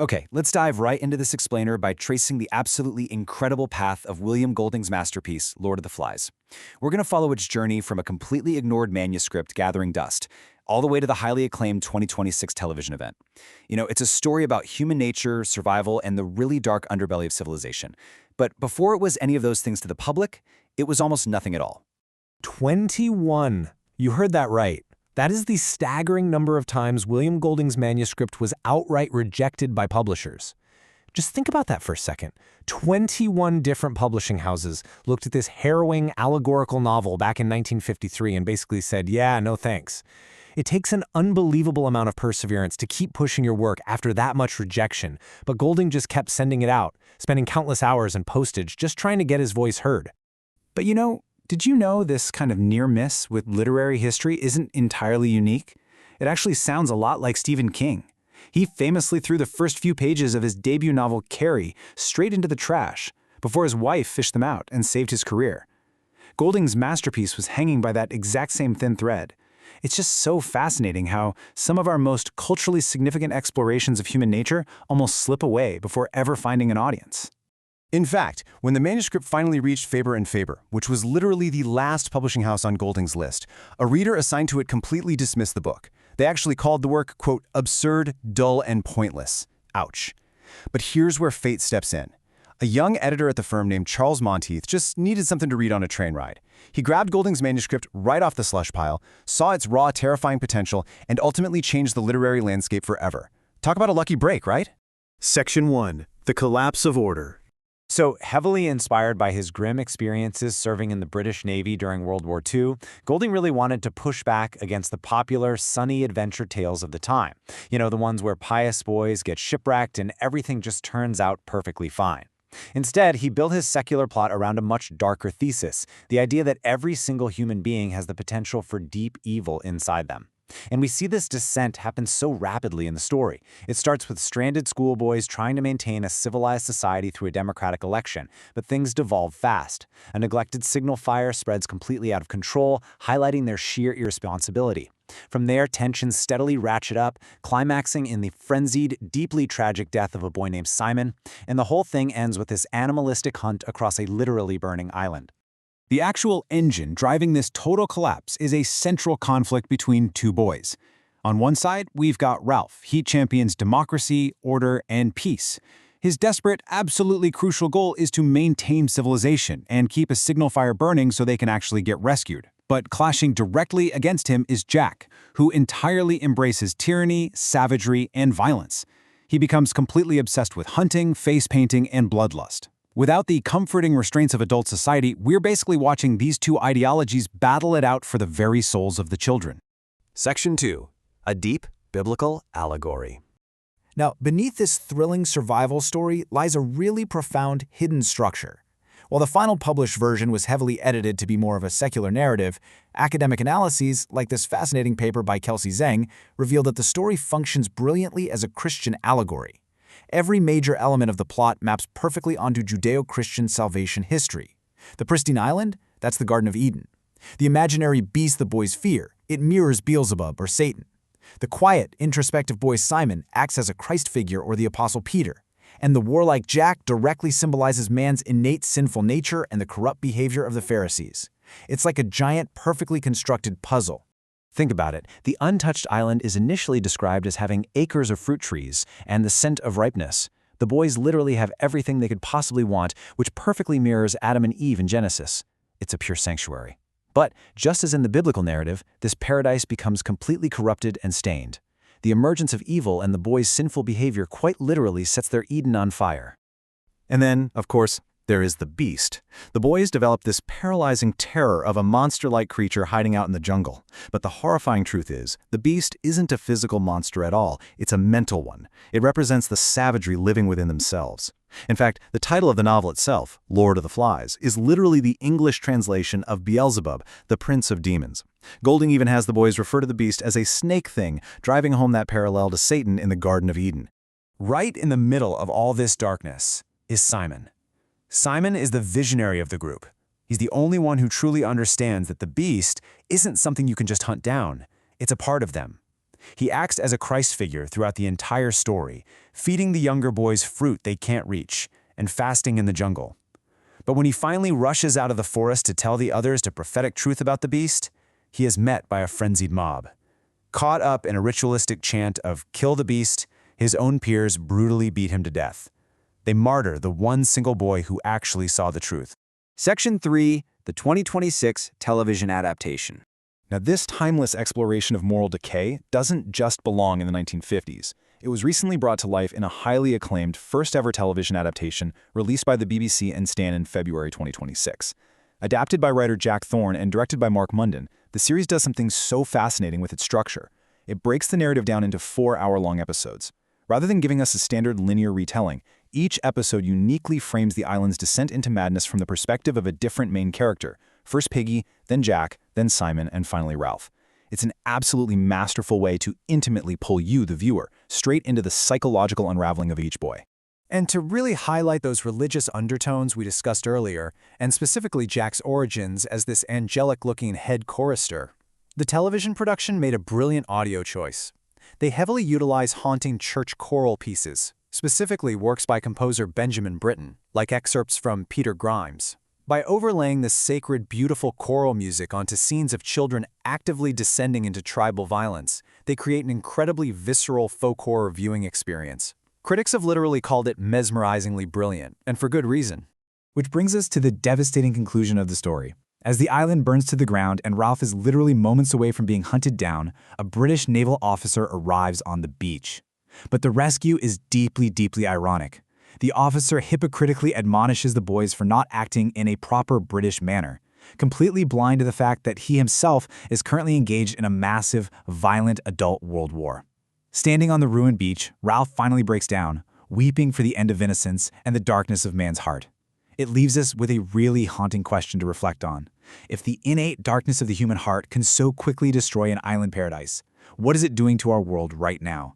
Okay, let's dive right into this explainer by tracing the absolutely incredible path of William Golding's masterpiece, Lord of the Flies. We're going to follow its journey from a completely ignored manuscript gathering dust, all the way to the highly acclaimed 2026 television event. It's a story about human nature, survival, and the really dark underbelly of civilization. But before it was any of those things to the public, it was almost nothing at all. 21. You heard that right. That is the staggering number of times William Golding's manuscript was outright rejected by publishers. Just think about that for a second. 21 different publishing houses looked at this harrowing, allegorical novel back in 1953 and basically said, yeah, no thanks. It takes an unbelievable amount of perseverance to keep pushing your work after that much rejection, but Golding just kept sending it out, spending countless hours and postage just trying to get his voice heard. But did you know this kind of near miss with literary history isn't entirely unique? It actually sounds a lot like Stephen King. He famously threw the first few pages of his debut novel Carrie straight into the trash before his wife fished them out and saved his career. Golding's masterpiece was hanging by that exact same thin thread. It's just so fascinating how some of our most culturally significant explorations of human nature almost slip away before ever finding an audience. In fact, when the manuscript finally reached Faber and Faber, which was literally the last publishing house on Golding's list, a reader assigned to it completely dismissed the book. They actually called the work, quote, absurd, dull, and pointless. Ouch. But here's where fate steps in. A young editor at the firm named Charles Monteith just needed something to read on a train ride. He grabbed Golding's manuscript right off the slush pile, saw its raw, terrifying potential, and ultimately changed the literary landscape forever. Talk about a lucky break, right? Section 1. The Collapse of Order. So, heavily inspired by his grim experiences serving in the British Navy during World War II, Golding really wanted to push back against the popular sunny adventure tales of the time. The ones where pious boys get shipwrecked and everything just turns out perfectly fine. Instead, he built his secular plot around a much darker thesis, the idea that every single human being has the potential for deep evil inside them. And we see this descent happen so rapidly in the story. It starts with stranded schoolboys trying to maintain a civilized society through a democratic election, but things devolve fast. A neglected signal fire spreads completely out of control, highlighting their sheer irresponsibility. From there, tensions steadily ratchet up, climaxing in the frenzied, deeply tragic death of a boy named Simon, and the whole thing ends with this animalistic hunt across a literally burning island. The actual engine driving this total collapse is a central conflict between two boys. On one side, we've got Ralph. He champions democracy, order, and peace. His desperate, absolutely crucial goal is to maintain civilization and keep a signal fire burning so they can actually get rescued. But clashing directly against him is Jack, who entirely embraces tyranny, savagery, and violence. He becomes completely obsessed with hunting, face painting, and bloodlust. Without the comforting restraints of adult society, we're basically watching these two ideologies battle it out for the very souls of the children. Section 2. A Deep Biblical Allegory. Now, beneath this thrilling survival story lies a really profound hidden structure. While the final published version was heavily edited to be more of a secular narrative, academic analyses, like this fascinating paper by Kelsey Zhang, reveal that the story functions brilliantly as a Christian allegory. Every major element of the plot maps perfectly onto Judeo-Christian salvation history. The pristine island? That's the Garden of Eden. The imaginary beast the boys fear? It mirrors Beelzebub or Satan. The quiet, introspective boy Simon acts as a Christ figure or the Apostle Peter. And the warlike Jack directly symbolizes man's innate sinful nature and the corrupt behavior of the Pharisees. It's like a giant, perfectly constructed puzzle. Think about it. The untouched island is initially described as having acres of fruit trees and the scent of ripeness. The boys literally have everything they could possibly want, which perfectly mirrors Adam and Eve in Genesis. It's a pure sanctuary. But just as in the biblical narrative, this paradise becomes completely corrupted and stained. The emergence of evil and the boys' sinful behavior quite literally sets their Eden on fire. And then, of course, there is the beast. The boys develop this paralyzing terror of a monster-like creature hiding out in the jungle. But the horrifying truth is, the beast isn't a physical monster at all. It's a mental one. It represents the savagery living within themselves. In fact, the title of the novel itself, Lord of the Flies, is literally the English translation of Beelzebub, the prince of demons. Golding even has the boys refer to the beast as a snake thing, driving home that parallel to Satan in the Garden of Eden. Right in the middle of all this darkness is Simon. Simon is the visionary of the group. He's the only one who truly understands that the beast isn't something you can just hunt down. It's a part of them. He acts as a Christ figure throughout the entire story, feeding the younger boys fruit they can't reach, and fasting in the jungle. But when he finally rushes out of the forest to tell the others the prophetic truth about the beast, he is met by a frenzied mob. Caught up in a ritualistic chant of "kill the beast," his own peers brutally beat him to death. They martyr the one single boy who actually saw the truth. Section 3, the 2026 television adaptation. Now, this timeless exploration of moral decay doesn't just belong in the 1950s. It was recently brought to life in a highly acclaimed first-ever television adaptation released by the BBC and Stan in February 2026. Adapted by writer Jack Thorne and directed by Mark Munden, the series does something so fascinating with its structure. It breaks the narrative down into 4-hour-long episodes. Rather than giving us a standard linear retelling, each episode uniquely frames the island's descent into madness from the perspective of a different main character, first Piggy, then Jack, then Simon, and finally Ralph. It's an absolutely masterful way to intimately pull you, the viewer, straight into the psychological unraveling of each boy. And to really highlight those religious undertones we discussed earlier, and specifically Jack's origins as this angelic-looking head chorister, the television production made a brilliant audio choice. They heavily utilize haunting church choral pieces, specifically works by composer Benjamin Britten, like excerpts from Peter Grimes. By overlaying this sacred, beautiful choral music onto scenes of children actively descending into tribal violence, they create an incredibly visceral folk horror viewing experience. Critics have literally called it mesmerizingly brilliant, and for good reason. Which brings us to the devastating conclusion of the story. As the island burns to the ground and Ralph is literally moments away from being hunted down, a British naval officer arrives on the beach. But the rescue is deeply, deeply ironic. The officer hypocritically admonishes the boys for not acting in a proper British manner, completely blind to the fact that he himself is currently engaged in a massive, violent adult world war. Standing on the ruined beach, Ralph finally breaks down, weeping for the end of innocence and the darkness of man's heart. It leaves us with a really haunting question to reflect on. If the innate darkness of the human heart can so quickly destroy an island paradise, what is it doing to our world right now?